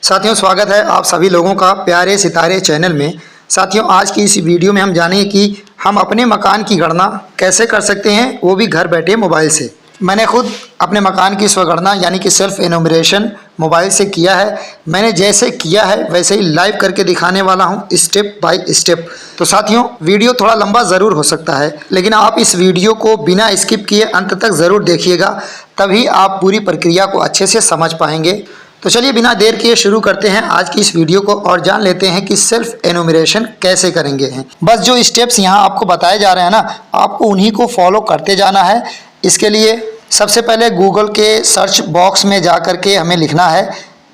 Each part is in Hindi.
साथियों, स्वागत है आप सभी लोगों का प्यारे सितारे चैनल में। साथियों, आज की इस वीडियो में हम जानेंगे कि हम अपने मकान की गणना कैसे कर सकते हैं, वो भी घर बैठे मोबाइल से। मैंने खुद अपने मकान की स्वगणना यानी कि सेल्फ एनुमरेशन मोबाइल से किया है। मैंने जैसे किया है वैसे ही लाइव करके दिखाने वाला हूं, स्टेप बाय स्टेप। तो साथियों, वीडियो थोड़ा लंबा ज़रूर हो सकता है, लेकिन आप इस वीडियो को बिना स्किप किए अंत तक ज़रूर देखिएगा, तभी आप पूरी प्रक्रिया को अच्छे से समझ पाएंगे। तो चलिए बिना देर किए शुरू करते हैं आज की इस वीडियो को और जान लेते हैं कि सेल्फ एनुमरेशन कैसे करेंगे हैं। बस जो स्टेप्स यहाँ आपको बताए जा रहे हैं ना, आपको उन्हीं को फॉलो करते जाना है। इसके लिए सबसे पहले गूगल के सर्च बॉक्स में जा कर के हमें लिखना है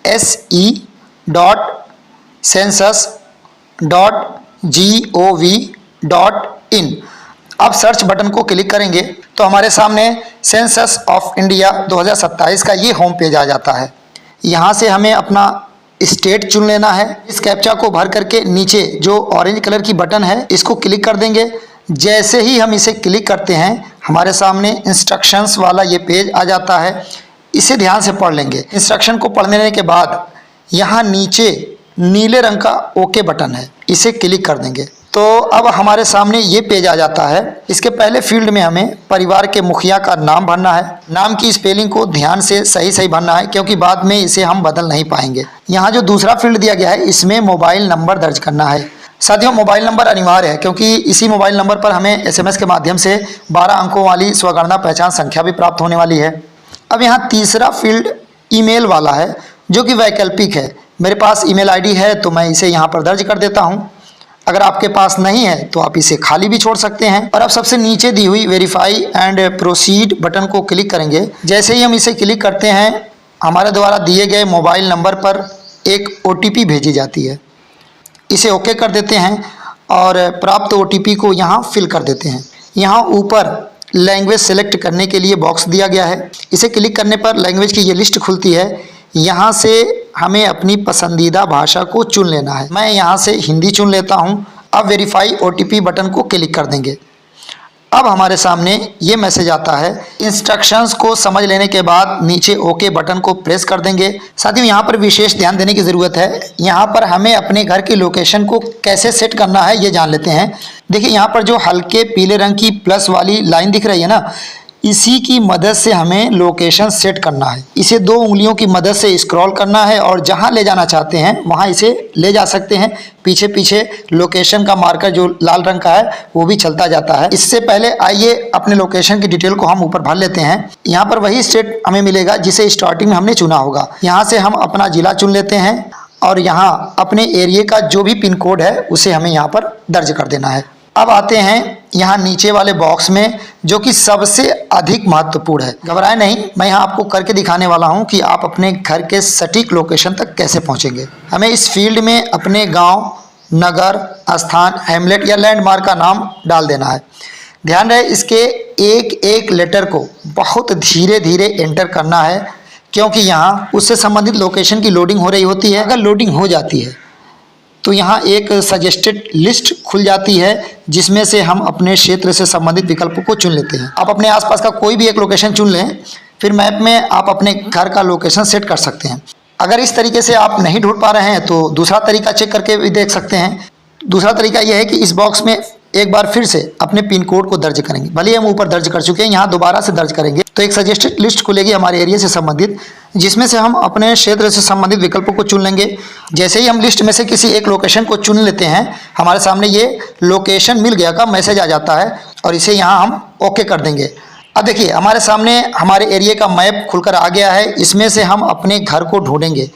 se.census.gov.in। अब सर्च बटन को क्लिक करेंगे तो हमारे सामने सेंसस ऑफ इंडिया 2027 का ये होम पेज आ जाता है। यहाँ से हमें अपना स्टेट चुन लेना है। इस कैप्चा को भर करके नीचे जो ऑरेंज कलर की बटन है इसको क्लिक कर देंगे। जैसे ही हम इसे क्लिक करते हैं हमारे सामने इंस्ट्रक्शंस वाला ये पेज आ जाता है। इसे ध्यान से पढ़ लेंगे। इंस्ट्रक्शन को पढ़ लेने के बाद यहाँ नीचे नीले रंग का ओके बटन है, इसे क्लिक कर देंगे तो अब हमारे सामने ये पेज आ जाता है। इसके पहले फील्ड में हमें परिवार के मुखिया का नाम भरना है। नाम की स्पेलिंग को ध्यान से सही भरना है, क्योंकि बाद में इसे हम बदल नहीं पाएंगे। यहाँ जो दूसरा फील्ड दिया गया है इसमें मोबाइल नंबर दर्ज करना है। साथियों, मोबाइल नंबर अनिवार्य है, क्योंकि इसी मोबाइल नंबर पर हमें SMS के माध्यम से 12 अंकों वाली स्वगणना पहचान संख्या भी प्राप्त होने वाली है। अब यहाँ तीसरा फील्ड ईमेल वाला है, जो कि वैकल्पिक है। मेरे पास ईमेल ID है तो मैं इसे यहाँ पर दर्ज कर देता हूँ। अगर आपके पास नहीं है तो आप इसे खाली भी छोड़ सकते हैं। और अब सबसे नीचे दी हुई वेरीफाई एंड प्रोसीड बटन को क्लिक करेंगे। जैसे ही हम इसे क्लिक करते हैं हमारे द्वारा दिए गए मोबाइल नंबर पर एक OTP भेजी जाती है। इसे ओके कर देते हैं और प्राप्त OTP को यहाँ फिल कर देते हैं। यहाँ ऊपर लैंग्वेज सेलेक्ट करने के लिए बॉक्स दिया गया है। इसे क्लिक करने पर लैंग्वेज की ये लिस्ट खुलती है। यहाँ से हमें अपनी पसंदीदा भाषा को चुन लेना है। मैं यहाँ से हिंदी चुन लेता हूँ। अब वेरीफाई OTP बटन को क्लिक कर देंगे। अब हमारे सामने ये मैसेज आता है। इंस्ट्रक्शंस को समझ लेने के बाद नीचे ओके बटन को प्रेस कर देंगे। साथियों, यहाँ पर विशेष ध्यान देने की ज़रूरत है। यहाँ पर हमें अपने घर की लोकेशन को कैसे सेट करना है ये जान लेते हैं। देखिए, यहाँ पर जो हल्के पीले रंग की प्लस वाली लाइन दिख रही है ना, इसी की मदद से हमें लोकेशन सेट करना है। इसे 2 उंगलियों की मदद से स्क्रॉल करना है और जहां ले जाना चाहते हैं वहां इसे ले जा सकते हैं। पीछे पीछे लोकेशन का मार्कर जो लाल रंग का है वो भी चलता जाता है। इससे पहले आइए अपने लोकेशन की डिटेल को हम ऊपर भर लेते हैं। यहाँ पर वही स्टेट हमें मिलेगा जिसे स्टार्टिंग में हमने चुना होगा। यहाँ से हम अपना जिला चुन लेते हैं और यहाँ अपने एरिया का जो भी पिन कोड है उसे हमें यहाँ पर दर्ज कर देना है। अब आते हैं यहाँ नीचे वाले बॉक्स में, जो कि सबसे अधिक महत्वपूर्ण है। घबराए नहीं, मैं यहाँ आपको करके दिखाने वाला हूँ कि आप अपने घर के सटीक लोकेशन तक कैसे पहुँचेंगे। हमें इस फील्ड में अपने गांव, नगर, स्थान, हैमलेट या लैंडमार्क का नाम डाल देना है। ध्यान रहे, इसके एक एक लेटर को बहुत धीरे धीरे एंटर करना है, क्योंकि यहाँ उससे संबंधित लोकेशन की लोडिंग हो रही होती है। अगर लोडिंग हो जाती है तो यहाँ एक सजेस्टेड लिस्ट खुल जाती है, जिसमें से हम अपने क्षेत्र से संबंधित विकल्पों को चुन लेते हैं। आप अपने आसपास का कोई भी एक लोकेशन चुन लें, फिर मैप में आप अपने घर का लोकेशन सेट कर सकते हैं। अगर इस तरीके से आप नहीं ढूंढ पा रहे हैं तो दूसरा तरीका चेक करके भी देख सकते हैं। दूसरा तरीका यह है कि इस बॉक्स में एक बार फिर से अपने पिन कोड को दर्ज करेंगे। भले हम ऊपर दर्ज कर चुके हैं, यहाँ दोबारा से दर्ज करेंगे तो एक सजेस्टेड लिस्ट खुलेगी हमारे एरिया से संबंधित, जिसमें से हम अपने क्षेत्र से संबंधित विकल्पों को चुन लेंगे। जैसे ही हम लिस्ट में से किसी एक लोकेशन को चुन लेते हैं, हमारे सामने ये लोकेशन मिल गया का मैसेज आ जाता है और इसे यहाँ हम ओके कर देंगे। अब देखिए, हमारे सामने हमारे एरिया का मैप खुलकर आ गया है। इसमें से हम अपने घर को ढूंढेंगे।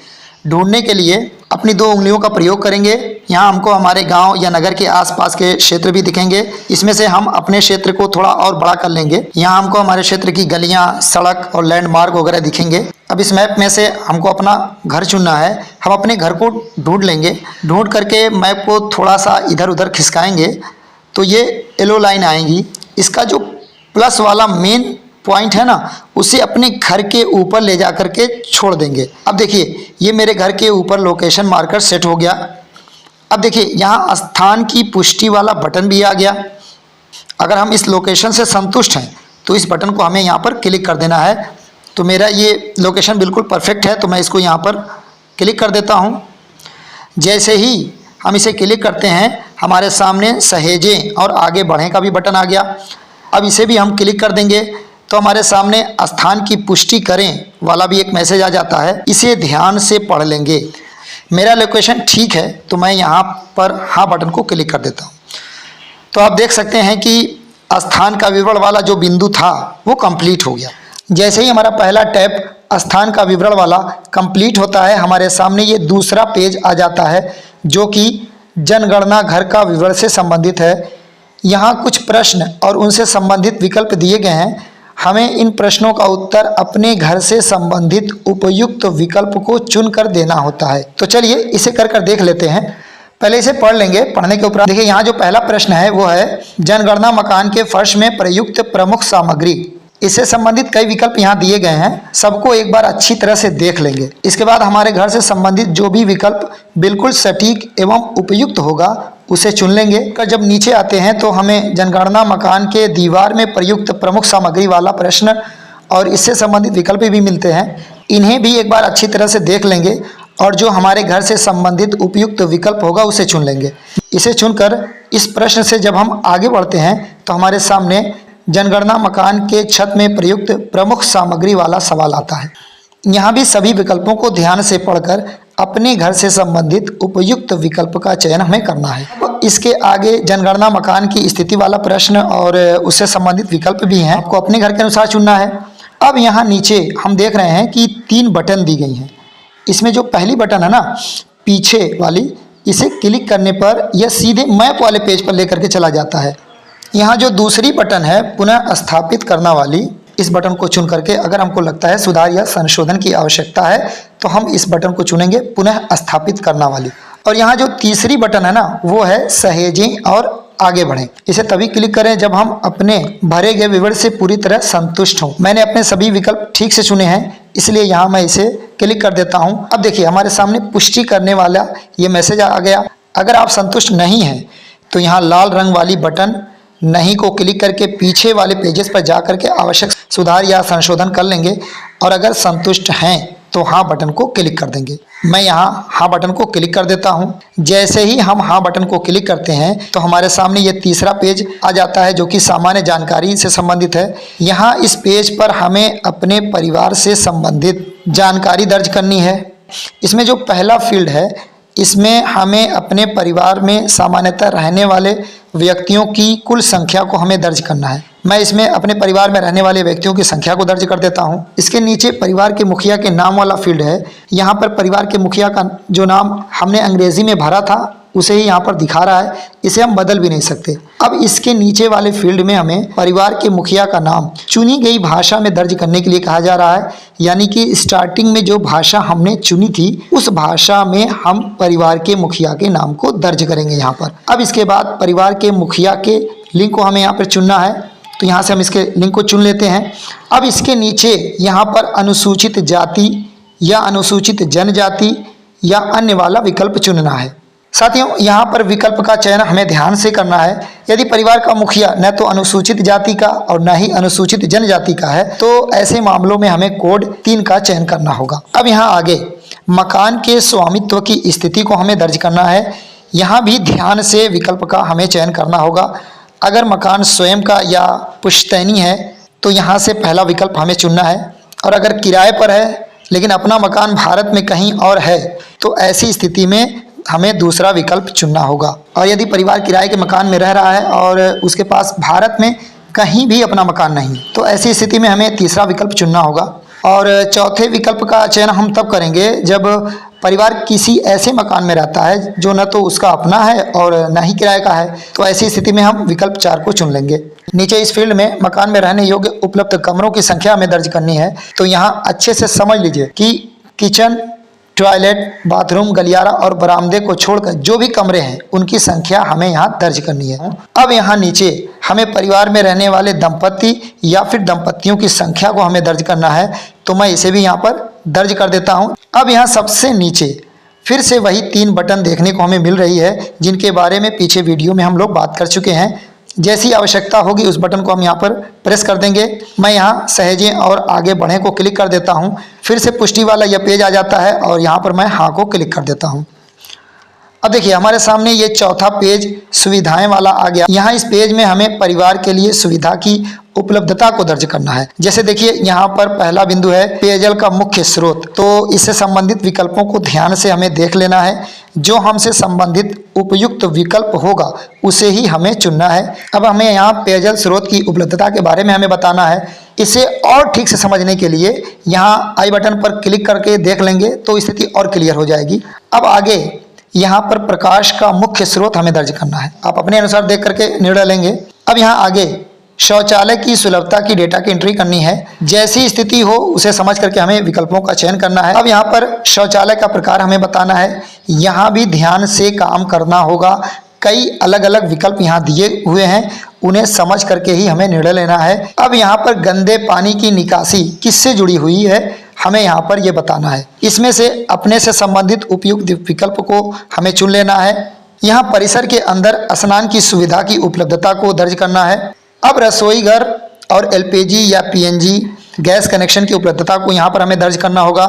ढूंढने के लिए अपनी 2 उंगलियों का प्रयोग करेंगे। यहाँ हमको हमारे गांव या नगर के आसपास के क्षेत्र भी दिखेंगे। इसमें से हम अपने क्षेत्र को थोड़ा और बड़ा कर लेंगे। यहाँ हमको हमारे क्षेत्र की गलियाँ, सड़क और लैंडमार्क वगैरह दिखेंगे। अब इस मैप में से हमको अपना घर चुनना है। हम अपने घर को ढूंढ लेंगे। ढूंढ करके मैप को थोड़ा सा इधर उधर खिसकाएंगे तो ये येलो लाइन आएगी। इसका जो प्लस वाला मेन पॉइंट है ना, उसे अपने घर के ऊपर ले जा करके छोड़ देंगे। अब देखिए, ये मेरे घर के ऊपर लोकेशन मार्कर सेट हो गया। अब देखिए, यहाँ स्थान की पुष्टि वाला बटन भी आ गया। अगर हम इस लोकेशन से संतुष्ट हैं तो इस बटन को हमें यहाँ पर क्लिक कर देना है। तो मेरा ये लोकेशन बिल्कुल परफेक्ट है, तो मैं इसको यहाँ पर क्लिक कर देता हूँ। जैसे ही हम इसे क्लिक करते हैं हमारे सामने सहेजें और आगे बढ़ें का भी बटन आ गया। अब इसे भी हम क्लिक कर देंगे तो हमारे सामने स्थान की पुष्टि करें वाला भी एक मैसेज आ जाता है। इसे ध्यान से पढ़ लेंगे। मेरा लोकेशन ठीक है तो मैं यहाँ पर हाँ बटन को क्लिक कर देता हूँ। तो आप देख सकते हैं कि स्थान का विवरण वाला जो बिंदु था वो कंप्लीट हो गया। जैसे ही हमारा पहला टैब स्थान का विवरण वाला कंप्लीट होता है हमारे सामने ये दूसरा पेज आ जाता है जो कि जनगणना घर का विवरण से संबंधित है। यहाँ कुछ प्रश्न और उनसे संबंधित विकल्प दिए गए हैं। हमें इन प्रश्नों का उत्तर अपने घर से संबंधित उपयुक्त विकल्प को चुनकर देना होता है। तो चलिए इसे कर देख लेते हैं। पहले इसे पढ़ लेंगे। पढ़ने के उपरांत देखिए यहाँ जो पहला प्रश्न है वो है जनगणना मकान के फर्श में प्रयुक्त प्रमुख सामग्री। इससे संबंधित कई विकल्प यहाँ दिए गए हैं, सबको एक बार अच्छी तरह से देख लेंगे। इसके बाद हमारे घर से संबंधित जो भी विकल्प बिल्कुल सटीक एवं उपयुक्त होगा उसे चुन लेंगे। जब नीचे आते हैं तो हमें जनगणना मकान के दीवार में प्रयुक्त प्रमुख सामग्री वाला प्रश्न और इससे संबंधित विकल्प भी मिलते हैं। इन्हें भी एक बार अच्छी तरह से देख लेंगे और जो हमारे घर से संबंधित उपयुक्त विकल्प होगा उसे चुन लेंगे। इसे चुनकर इस प्रश्न से जब हम आगे बढ़ते हैं तो हमारे सामने जनगणना मकान के छत में प्रयुक्त प्रमुख सामग्री वाला सवाल आता है। यहाँ भी सभी विकल्पों को ध्यान से पढ़कर अपने घर से संबंधित उपयुक्त विकल्प का चयन हमें करना है। इसके आगे जनगणना मकान की स्थिति वाला प्रश्न और उससे संबंधित विकल्प भी हैं, आपको अपने घर के अनुसार चुनना है। अब यहाँ नीचे हम देख रहे हैं कि 3 बटन दी गई हैं। इसमें जो पहली बटन है ना पीछे वाली, इसे क्लिक करने पर यह सीधे मैप वाले पेज पर लेकर के चला जाता है। यहाँ जो दूसरी बटन है पुनः स्थापित करना वाली, इस बटन को चुन करके अगर हमको लगता है सुधार या संशोधन की आवश्यकता है तो हम इस बटन को चुनेंगे पुनः स्थापित करना वाली। और यहाँ जो तीसरी बटन है ना वो है सहेजें और आगे बढ़ें। इसे तभी क्लिक करें जब हम अपने भरे गए विवरण से पूरी तरह संतुष्ट हों। मैंने अपने सभी विकल्प ठीक से चुने हैं इसलिए यहाँ मैं इसे क्लिक कर देता हूँ। अब देखिए हमारे सामने पुष्टि करने वाला ये मैसेज आ गया। अगर आप संतुष्ट नहीं हैं तो यहाँ लाल रंग वाली बटन नहीं को क्लिक करके पीछे वाले पेजेस पर जा करके आवश्यक सुधार या संशोधन कर लेंगे और अगर संतुष्ट हैं तो हाँ बटन को क्लिक कर देंगे। मैं यहाँ हाँ बटन को क्लिक कर देता हूँ। जैसे ही हम हाँ बटन को क्लिक करते हैं तो हमारे सामने ये तीसरा पेज आ जाता है जो कि सामान्य जानकारी से संबंधित है। यहाँ इस पेज पर हमें अपने परिवार से संबंधित जानकारी दर्ज करनी है। इसमें जो पहला फील्ड है इसमें हमें अपने परिवार में सामान्यतः रहने वाले व्यक्तियों की कुल संख्या को हमें दर्ज करना है। मैं इसमें अपने परिवार में रहने वाले व्यक्तियों की संख्या को दर्ज कर देता हूं। इसके नीचे परिवार के मुखिया के नाम वाला फील्ड है। यहाँ पर परिवार के मुखिया का जो नाम हमने अंग्रेजी में भरा था उसे ही यहाँ पर दिखा रहा है, इसे हम बदल भी नहीं सकते। अब इसके नीचे वाले फील्ड में हमें परिवार के मुखिया का नाम चुनी गई भाषा में दर्ज करने के लिए कहा जा रहा है। यानी कि स्टार्टिंग में जो भाषा हमने चुनी थी उस भाषा में हम परिवार के मुखिया के नाम को दर्ज करेंगे यहाँ पर। अब इसके बाद परिवार के मुखिया के लिंक को हमें यहाँ पर चुनना है तो यहाँ से हम इसके लिंक को चुन लेते हैं। अब इसके नीचे यहाँ पर अनुसूचित जाति या अनुसूचित जनजाति या अन्य वाला विकल्प चुनना है। साथियों यहाँ पर विकल्प का चयन हमें ध्यान से करना है। यदि परिवार का मुखिया न तो अनुसूचित जाति का और न ही अनुसूचित जनजाति का है तो ऐसे मामलों में हमें कोड 3 का चयन करना होगा। अब यहाँ आगे मकान के स्वामित्व की स्थिति को हमें दर्ज करना है। यहाँ भी ध्यान से विकल्प का हमें चयन करना होगा। अगर मकान स्वयं का या पुश्तैनी है तो यहाँ से पहला विकल्प हमें चुनना है। और अगर किराए पर है लेकिन अपना मकान भारत में कहीं और है तो ऐसी स्थिति में हमें दूसरा विकल्प चुनना होगा। और यदि परिवार किराए के मकान में रह रहा है और उसके पास भारत में कहीं भी अपना मकान नहीं तो ऐसी स्थिति में हमें तीसरा विकल्प चुनना होगा। और चौथे विकल्प का चयन हम तब करेंगे जब परिवार किसी ऐसे मकान में रहता है जो न तो उसका अपना है और न ही किराए का है तो ऐसी स्थिति में हम विकल्प 4 को चुन लेंगे। नीचे इस फील्ड में मकान में रहने योग्य उपलब्ध कमरों की संख्या हमें दर्ज करनी है। तो यहाँ अच्छे से समझ लीजिए कि किचन, टॉयलेट, बाथरूम, गलियारा और बरामदे को छोड़कर जो भी कमरे हैं उनकी संख्या हमें यहाँ दर्ज करनी है। अब यहाँ नीचे हमें परिवार में रहने वाले दंपति या फिर दंपतियों की संख्या को हमें दर्ज करना है तो मैं इसे भी यहाँ पर दर्ज कर देता हूँ। अब यहाँ सबसे नीचे फिर से वही 3 बटन देखने को हमें मिल रही है जिनके बारे में पीछे वीडियो में हम लोग बात कर चुके हैं। जैसी आवश्यकता होगी उस बटन को हम यहाँ पर प्रेस कर देंगे। मैं यहाँ सहेजें और आगे बढ़ें को क्लिक कर देता हूँ। फिर से पुष्टि वाला यह पेज आ जाता है और यहाँ पर मैं हाँ को क्लिक कर देता हूँ। अब देखिए हमारे सामने ये चौथा पेज सुविधाएं वाला आ गया। यहाँ इस पेज में हमें परिवार के लिए सुविधा की उपलब्धता को दर्ज करना है। जैसे देखिए यहाँ पर पहला बिंदु है पेयजल का मुख्य स्रोत, तो इससे संबंधित विकल्पों को ध्यान से हमें देख लेना है। जो हमसे संबंधित उपयुक्त विकल्प होगा उसे ही हमें चुनना है। अब हमें यहाँ पेयजल स्रोत की उपलब्धता के बारे में हमें बताना है। इसे और ठीक से समझने के लिए यहाँ आई बटन पर क्लिक करके देख लेंगे तो स्थिति और क्लियर हो जाएगी। अब आगे यहाँ पर प्रकाश का मुख्य स्रोत हमें दर्ज करना है। आप अपने अनुसार देख करके निर्णय लेंगे। अब यहाँ आगे शौचालय की सुलभता की डेटा की एंट्री करनी है। जैसी स्थिति हो उसे समझ करके हमें विकल्पों का चयन करना है। अब यहाँ पर शौचालय का प्रकार हमें बताना है। यहाँ भी ध्यान से काम करना होगा। कई अलग अलग विकल्प यहाँ दिए हुए हैं, उन्हें समझ करके ही हमें निर्णय लेना है। अब यहाँ पर गंदे पानी की निकासी किससे जुड़ी हुई है हमें यहाँ पर यह बताना है। इसमें से अपने से संबंधित उपयुक्त विकल्प को हमें चुन लेना है। यहाँ परिसर के अंदर स्नान की सुविधा की उपलब्धता को दर्ज करना है। अब रसोई घर और एलपीजी या पीएनजी गैस कनेक्शन की उपलब्धता को यहाँ पर हमें दर्ज करना होगा।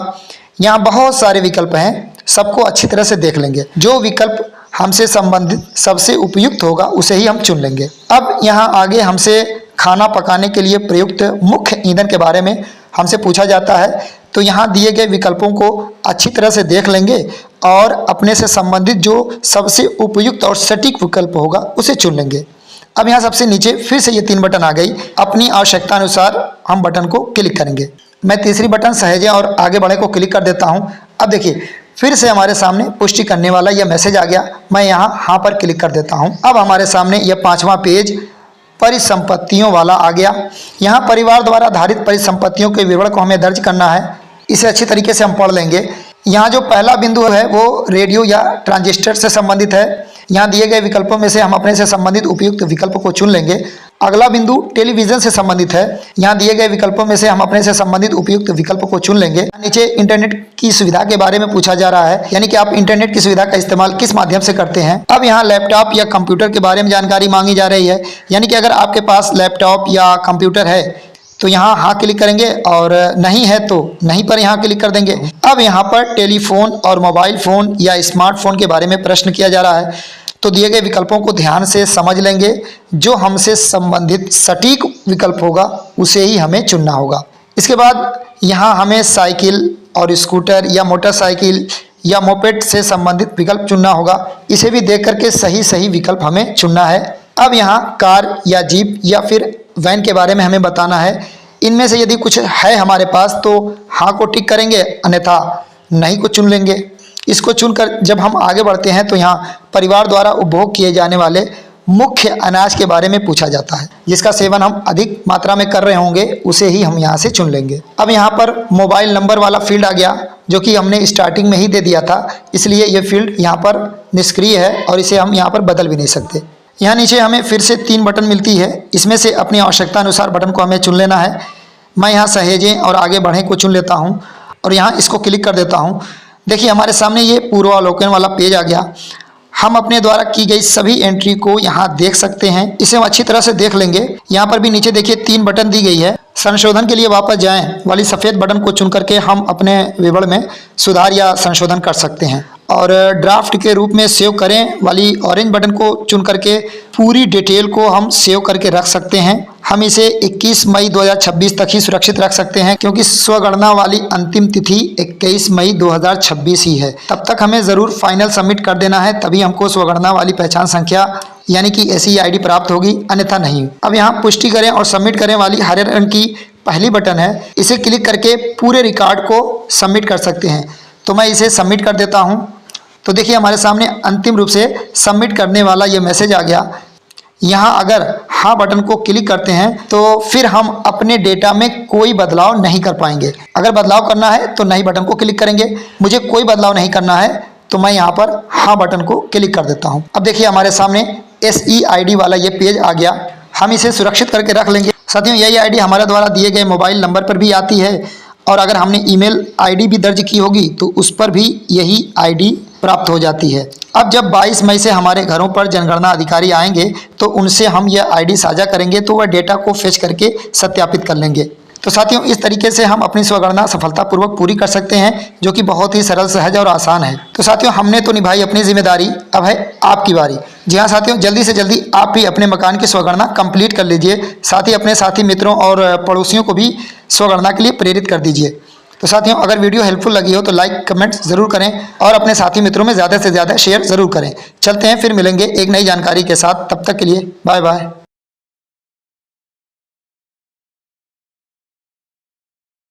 यहाँ बहुत सारे विकल्प हैं, सबको अच्छी तरह से देख लेंगे। जो विकल्प हमसे संबंधित सबसे उपयुक्त होगा उसे ही हम चुन लेंगे। अब यहाँ आगे हमसे खाना पकाने के लिए प्रयुक्त मुख्य ईंधन के बारे में हमसे पूछा जाता है, तो यहाँ दिए गए विकल्पों को अच्छी तरह से देख लेंगे और अपने से संबंधित जो सबसे उपयुक्त और सटीक विकल्प होगा उसे चुन लेंगे। अब यहाँ सबसे नीचे फिर से ये 3 बटन आ गई। अपनी आवश्यकता अनुसार हम बटन को क्लिक करेंगे। मैं तीसरी बटन सहेजें और आगे बढ़े को क्लिक कर देता हूँ। अब देखिए फिर से हमारे सामने पुष्टि करने वाला यह मैसेज आ गया। मैं यहाँ हाँ पर क्लिक कर देता हूँ। अब हमारे सामने यह 5वां पेज परिसंपत्तियों वाला आ गया। यहाँ परिवार द्वारा धारित परिसंपत्तियों के विवरण को हमें दर्ज करना है। इसे अच्छी तरीके से हम पढ़ लेंगे। यहाँ जो पहला बिंदु है वो रेडियो या ट्रांजिस्टर से संबंधित है। यहाँ दिए गए विकल्पों में से हम अपने से संबंधित उपयुक्त विकल्प को चुन लेंगे। अगला बिंदु टेलीविजन से संबंधित है। यहाँ दिए गए विकल्पों में से हम अपने से संबंधित उपयुक्त विकल्प को चुन लेंगे। नीचे इंटरनेट की सुविधा के बारे में पूछा जा रहा है, यानी कि आप इंटरनेट की सुविधा का इस्तेमाल किस माध्यम से करते हैं। अब यहाँ लैपटॉप या कंप्यूटर के बारे में जानकारी मांगी जा रही है, यानी कि अगर आपके पास लैपटॉप या कंप्यूटर है तो यहाँ हाँ क्लिक करेंगे और नहीं है तो नहीं पर यहाँ क्लिक कर देंगे। अब यहाँ पर टेलीफोन और मोबाइल फ़ोन या स्मार्टफोन के बारे में प्रश्न किया जा रहा है, तो दिए गए विकल्पों को ध्यान से समझ लेंगे। जो हमसे संबंधित सटीक विकल्प होगा उसे ही हमें चुनना होगा। इसके बाद यहाँ हमें साइकिल और स्कूटर या मोटरसाइकिल या मोपेड से संबंधित विकल्प चुनना होगा। इसे भी देख करके सही विकल्प हमें चुनना है। अब यहाँ कार या जीप या फिर वैन के बारे में हमें बताना है। इनमें से यदि कुछ है हमारे पास तो हाँ को टिक करेंगे, अन्यथा नहीं को चुन लेंगे। इसको चुनकर जब हम आगे बढ़ते हैं तो यहाँ परिवार द्वारा उपभोग किए जाने वाले मुख्य अनाज के बारे में पूछा जाता है। जिसका सेवन हम अधिक मात्रा में कर रहे होंगे उसे ही हम यहाँ से चुन लेंगे। अब यहाँ पर मोबाइल नंबर वाला फील्ड आ गया, जो कि हमने स्टार्टिंग में ही दे दिया था, इसलिए ये फील्ड यहाँ पर निष्क्रिय है और इसे हम यहाँ पर बदल भी नहीं सकते। यहाँ नीचे हमें फिर से 3 बटन मिलती है। इसमें से अपनी आवश्यकता अनुसार बटन को हमें चुन लेना है। मैं यहाँ सहेजें और आगे बढ़ें को चुन लेता हूँ और यहाँ इसको क्लिक कर देता हूँ। देखिए हमारे सामने ये पूर्वावलोकन वाला पेज आ गया। हम अपने द्वारा की गई सभी एंट्री को यहाँ देख सकते हैं। इसे हम अच्छी तरह से देख लेंगे। यहाँ पर भी नीचे देखिए 3 बटन दी गई है। संशोधन के लिए वापस जाएं वाली सफ़ेद बटन को चुन करके हम अपने विवरण में सुधार या संशोधन कर सकते हैं। और ड्राफ्ट के रूप में सेव करें वाली ऑरेंज बटन को चुन करके पूरी डिटेल को हम सेव करके रख सकते हैं। हम इसे 21 मई 2026 तक ही सुरक्षित रख सकते हैं, क्योंकि स्वगणना वाली अंतिम तिथि 21 मई 2026 ही है। तब तक हमें ज़रूर फाइनल सबमिट कर देना है, तभी हमको स्वगणना वाली पहचान संख्या यानी कि SEID प्राप्त होगी, अन्यथा नहीं। अब यहाँ पुष्टि करें और सबमिट करें वाली हरे रंग की पहली बटन है। इसे क्लिक करके पूरे रिकॉर्ड को सबमिट कर सकते हैं। तो मैं इसे सबमिट कर देता हूँ। तो देखिए हमारे सामने अंतिम रूप से सबमिट करने वाला ये मैसेज आ गया। यहाँ अगर हाँ बटन को क्लिक करते हैं तो फिर हम अपने डेटा में कोई बदलाव नहीं कर पाएंगे। अगर बदलाव करना है तो नहीं बटन को क्लिक करेंगे। मुझे कोई बदलाव नहीं करना है तो मैं यहाँ पर हाँ बटन को क्लिक कर देता हूँ। अब देखिए हमारे सामने SEID वाला ये पेज आ गया। हम इसे सुरक्षित करके रख लेंगे। साथियों यही ID हमारे द्वारा दिए गए मोबाइल नंबर पर भी आती है, और अगर हमने ईमेल ID भी दर्ज की होगी तो उस पर भी यही ID प्राप्त हो जाती है। अब जब 22 मई से हमारे घरों पर जनगणना अधिकारी आएंगे तो उनसे हम यह आईडी साझा करेंगे तो वह डेटा को फेच करके सत्यापित कर लेंगे। तो साथियों, इस तरीके से हम अपनी स्वगणना सफलतापूर्वक पूरी कर सकते हैं, जो कि बहुत ही सरल, सहज और आसान है। तो साथियों, हमने तो निभाई अपनी जिम्मेदारी, अब है आपकी बारी। जी हाँ साथियों, जल्दी से जल्दी आप भी अपने मकान की स्वगणना कंप्लीट कर लीजिए। साथ ही अपने साथी मित्रों और पड़ोसियों को भी स्वगणना के लिए प्रेरित कर दीजिए। तो साथियों, अगर वीडियो हेल्पफुल लगी हो तो लाइक कमेंट ज़रूर करें और अपने साथी मित्रों में ज़्यादा से ज़्यादा शेयर ज़रूर करें। चलते हैं, फिर मिलेंगे एक नई जानकारी के साथ। तब तक के लिए बाय बाय।